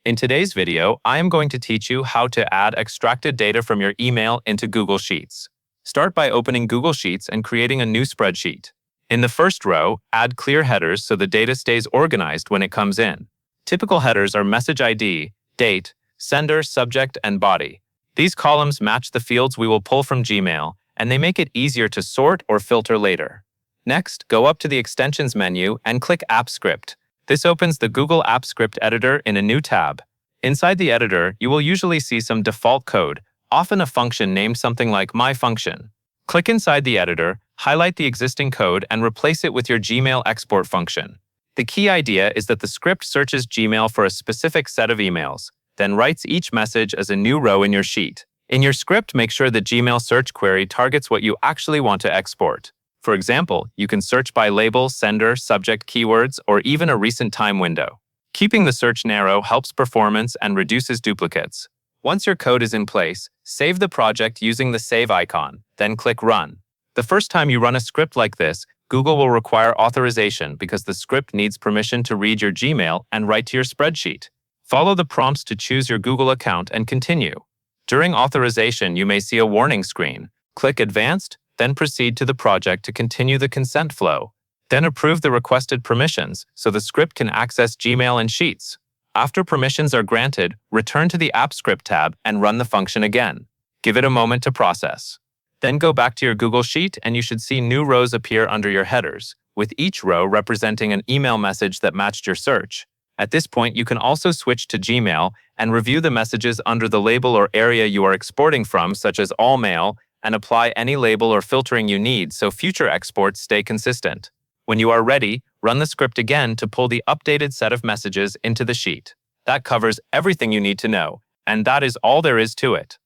In today's video, I am going to teach you how to add extracted data from your email into Google Sheets. Start by opening Google Sheets and creating a new spreadsheet. In the first row, add clear headers so the data stays organized when it comes in. Typical headers are message ID, date, sender, subject, and body. These columns match the fields we will pull from Gmail, and they make it easier to sort or filter later. Next, go up to the Extensions menu and click App Script. This opens the Google App Script editor in a new tab. Inside the editor, you will usually see some default code, often a function named something like myfunction. Click inside the editor, highlight the existing code, and replace it with your Gmail export function. The key idea is that the script searches Gmail for a specific set of emails, then writes each message as a new row in your sheet. In your script, make sure the Gmail search query targets what you actually want to export. For example, you can search by label, sender, subject, keywords, or even a recent time window. Keeping the search narrow helps performance and reduces duplicates. Once your code is in place, save the project using the Save icon, then click Run. The first time you run a script like this, Google will require authorization because the script needs permission to read your Gmail and write to your spreadsheet. Follow the prompts to choose your Google account and continue. During authorization, you may see a warning screen. Click Advanced, then proceed to the project to continue the consent flow. Then approve the requested permissions so the script can access Gmail and Sheets. After permissions are granted, return to the App Script tab and run the function again. Give it a moment to process. Then go back to your Google Sheet and you should see new rows appear under your headers, with each row representing an email message that matched your search. At this point, you can also switch to Gmail and review the messages under the label or area you are exporting from, such as All Mail, and apply any label or filtering you need so future exports stay consistent. When you are ready, run the script again to pull the updated set of messages into the sheet. That covers everything you need to know, and that is all there is to it.